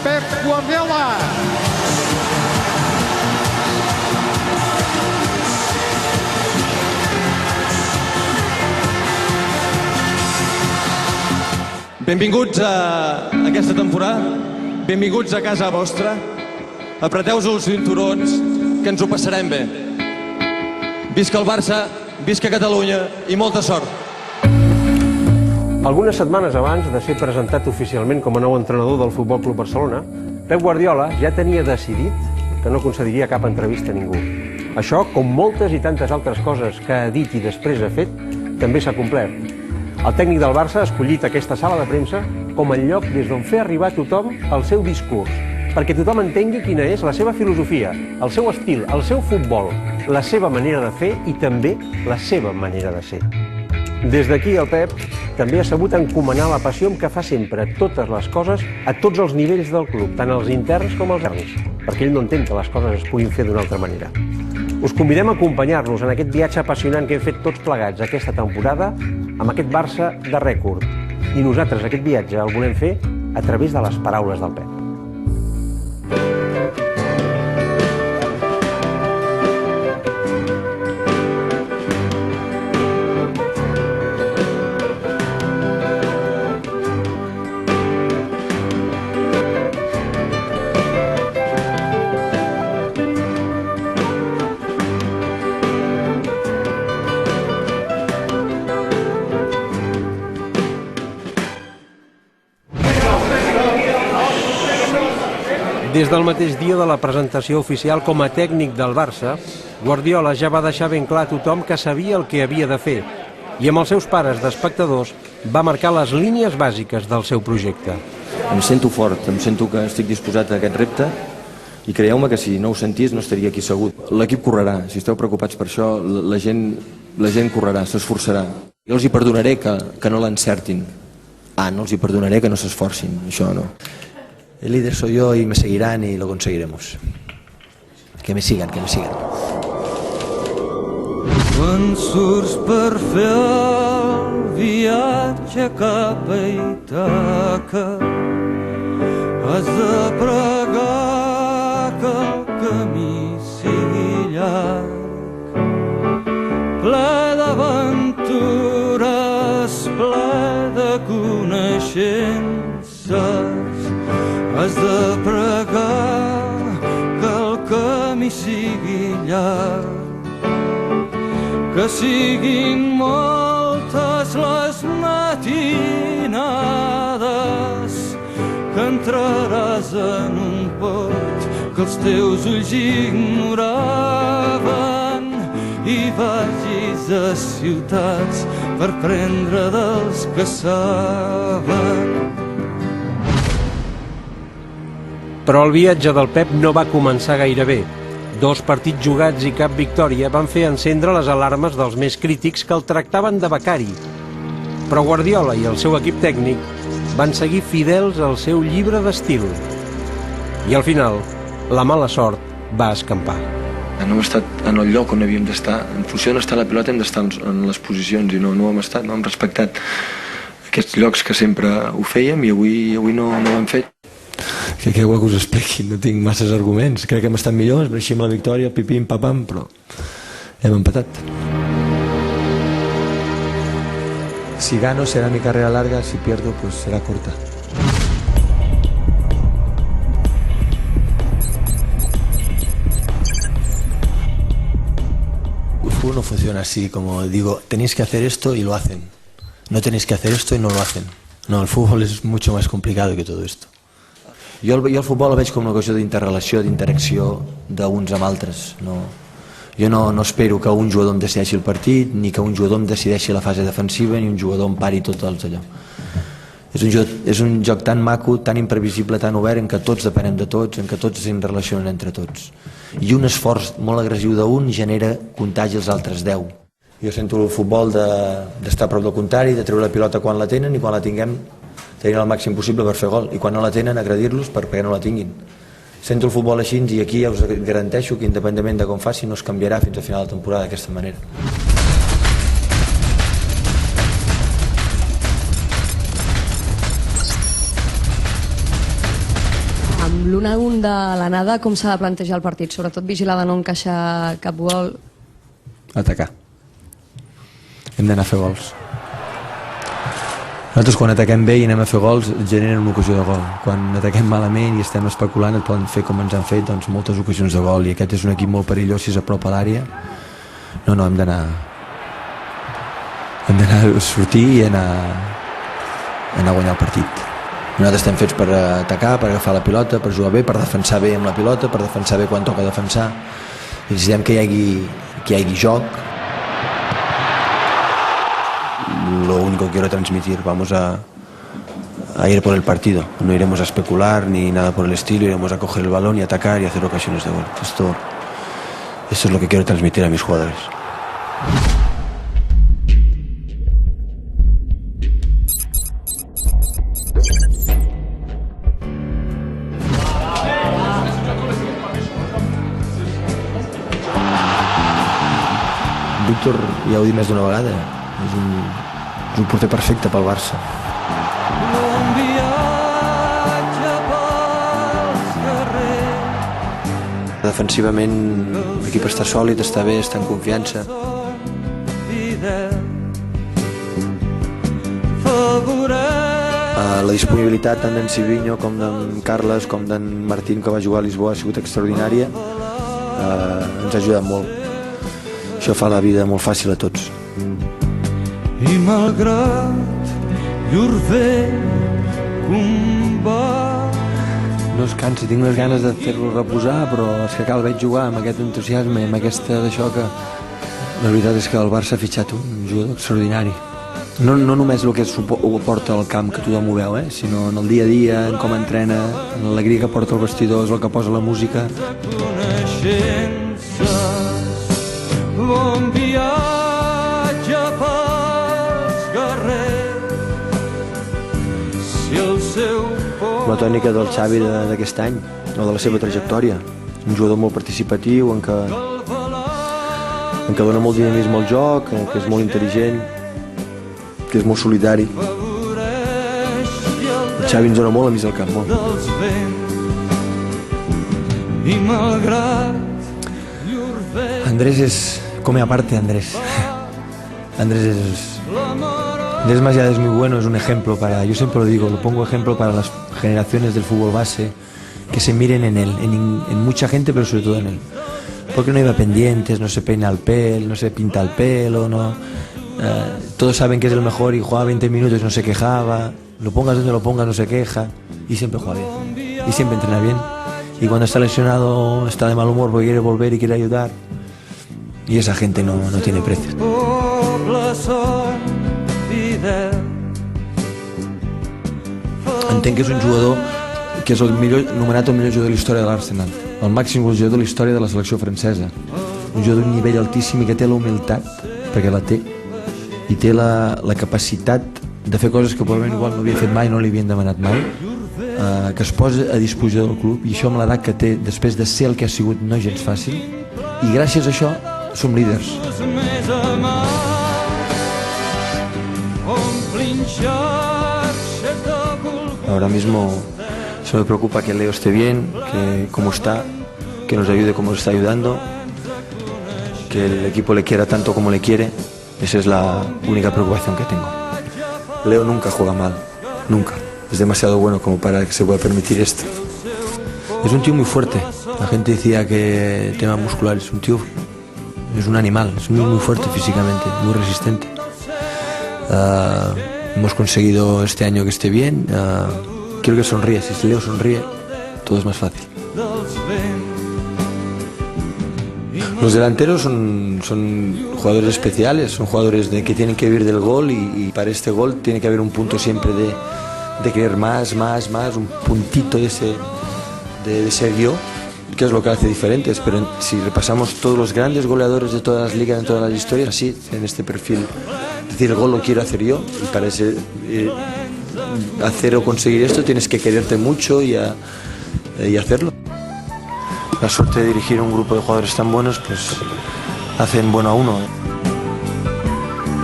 Pep Guardiola. Benvinguts a aquesta temporada, benvinguts a casa vostra, apreteu-vos els cinturons, que ens ho passarem bé. Visca el Barça, visca Catalunya i molta sort. Algunes setmanes abans de ser presentat oficialment com a nou entrenador del Futbol Club Barcelona, Pep Guardiola ja tenia decidit que no concediria cap entrevista a ningú. Això, com moltes i tantes altres coses que ha dit i després ha fet, també s'ha complert. El tècnic del Barça ha escollit aquesta sala de premsa com el lloc des d'on fer arribar a tothom el seu discurs, perquè tothom entengui quina és la seva filosofia, el seu estil, el seu futbol, la seva manera de fer i també la seva manera de ser. Des d'aquí el Pep també ha sabut encomanar la passió amb què fa sempre totes les coses a tots els nivells del club, tant els interns com els externs, perquè ell no entén que les coses es puguin fer d'una altra manera. Us convidem a acompanyar-nos en aquest viatge apassionant que hem fet tots plegats aquesta temporada amb aquest Barça de rècord. I nosaltres aquest viatge el volem fer a través de les paraules del Pep. Des del mateix dia de la presentació oficial com a tècnic del Barça, Guardiola ja va deixar ben clar a tothom que sabia el que havia de fer i amb els seus pares d'espectadors va marcar les línies bàsiques del seu projecte. Em sento fort, em sento que estic disposat a aquest repte i creieu-me que si no ho sentís no estaria aquí assegut. L'equip correrà, si esteu preocupats per això, la gent correrà, s'esforçarà. Jo els hi perdonaré que no l'encertin. No els hi perdonaré que no s'esforcin, això no. El líder soy yo y me seguirán y lo conseguiremos. Que me sigan, que me sigan. Quan surts per fer el viatge cap a Ítaca, has de pregar que el camí sigui llarg, ple d'aventures, ple de coneixences. Has de pregar que el camí sigui llarg, que siguin moltes les matinades, que entraràs en un port que els teus ulls ignoraven i vagis a ciutats per prendre dels que saben. Però el viatge del Pep no va començar gaire bé. 2 partits jugats i cap victòria van fer encendre les alarmes dels més crítics que el tractaven de becari. Però Guardiola i el seu equip tècnic van seguir fidels al seu llibre d'estil. I al final, la mala sort va escampar. No hem estat en el lloc on havíem d'estar. En funció d'on està la pilota hem d'estar en les posicions i no hem estat, no hem respectat aquests llocs que sempre ho fèiem i avui no ho hem fet. Què vol que us expliqui? No tinc masses arguments. Crec que hem estat millors, mereixem la victòria, pipim, papam, però hem empatat. Si gano será mi carrera larga, si pierdo pues será corta. El fútbol no funciona así, como digo, tenéis que hacer esto y lo hacen. No tenéis que hacer esto y no lo hacen. No, el fútbol es mucho más complicado que todo esto. Jo el futbol el veig com una qüestió d'interrelació, d'interacció d'uns amb altres. Jo no espero que un jugador em decideixi el partit, ni que un jugador em decideixi la fase defensiva, ni un jugador em pari tot allò. És un joc tan maco, tan imprevisible, tan obert, en què tots depenem de tots, en què tots es relacionen entre tots. I un esforç molt agressiu d'un genera contagi als altres 10. Jo sento el futbol d'estar a prop del contrari, de treure la pilota quan la tenen i quan la tinguem tenir el màxim possible per fer gol, i quan no la tenen agredir-los perquè no la tinguin. Sento el futbol així i aquí ja us garanteixo que independentment de com faci no es canviarà fins a final de temporada d'aquesta manera. amb l'1-1 de l'anada, com s'ha de plantejar el partit? Sobretot vigilar de no encaixar cap gol. Atacar. Hem d'anar a fer gols. Nosaltres quan ataquem bé i anem a fer gols generen una ocasió de gol. Quan ataquem malament i estem especulant et poden fer com ens han fet doncs, moltes ocasions de gol, i aquest és un equip molt perillós si s'apropa a l'àrea. No, hem d'anar a sortir i anar a guanyar el partit. Nosaltres estem fets per atacar, per agafar la pilota, per jugar bé, per defensar bé amb la pilota, per defensar bé quan toca defensar. Necessitem que hi hagi joc. Lo único que quiero transmitir, vamos a ir por el partido, no iremos a especular ni nada por el estilo, iremos a coger el balón y atacar y hacer ocasiones de gol. Esto es lo que quiero transmitir a mis jugadores. Víctor, ja ho he dit més d'una vegada, és un porter perfecte pel Barça. Defensivament l'equip està sòlid, està bé, està en confiança. La disponibilitat tant d'en Silvinho com d'en Carles com d'en Martín, que va jugar a Lisboa, ha sigut extraordinària. Ens ha ajudat molt. Això fa la vida molt fàcil a tots. I malgrat llur vell combat, no es cansa, tinc unes ganes de fer-lo reposar, però és que cal veig jugar amb aquest entusiasme, amb aquesta d'això, que la veritat és que el Barça ha fitxat un jugador extraordinari. No només el que ho porta al camp, que tothom ho veu, sinó en el dia a dia, en com entrena, en l'alegria que porta el vestidor, és el que posa la música. Bon viatge pels guerrers, si el seu la tònica del Xavi d'aquest any, o de la seva trajectòria, un jugador molt participatiu, en què dona molt dinamisme al joc, que és molt intel·ligent, que és molt solidari. El Xavi ens dona molt a mig del camp, molt. I malgrat Andrés es come aparte, Andrés. Andrés más allá de es muy bueno, es un ejemplo yo siempre lo digo, lo pongo ejemplo para las generaciones del fútbol base, que se miren en él, en mucha gente, pero sobre todo en él. Porque no iba pendientes, no se peina el pelo, no se pinta el pelo, no. Todos saben que es el mejor y juega 20 minutos y no se quejaba. Lo pongas donde lo pongas, no se queja y siempre juega bien. Y siempre entrena bien. Y cuando está lesionado está de mal humor porque quiere volver y quiere ayudar. Y esa gente no tiene precio. Entenc que és un jugador que és nomenat el millor jugador de la història de l'Arsenal, el màxim jugador de la història de la selecció francesa, un jugador d'un nivell altíssim i que té la humilitat, perquè la té, i té la capacitat de fer coses que probablement igual no havia fet mai, no li havien demanat mai, que es posa a disposició del club, i això amb l'edat que té, després de ser el que ha sigut, no és gens fàcil, i gràcies a això som líders. Ahora mismo solo me preocupa que Leo esté bien, que cómo está, que nos ayude como nos está ayudando, que el equipo le quiera tanto como le quiere. Esa es la única preocupación que tengo. Leo nunca juega mal, nunca. Es demasiado bueno como para que se pueda permitir esto. Es un tío muy fuerte. La gente decía que tema muscular, es un animal, es muy fuerte físicamente, muy resistente. Hemos conseguido este año que esté bien. Quiero que sonríe. Si Leo sonríe, todo es más fácil. Los delanteros son jugadores especiales, son jugadores que tienen que vivir del gol, y para este gol tiene que haber un punto siempre de querer más, un puntito de ese guión, que es lo que hace diferentes. Pero si repasamos todos los grandes goleadores de todas las ligas, en todas las historias, así, en este perfil. Es decir, el gol lo quiero hacer yo, y para hacer o conseguir esto tienes que quererte mucho y hacerlo. La suerte de dirigir un grupo de jugadores tan buenos, pues hacen bueno a uno.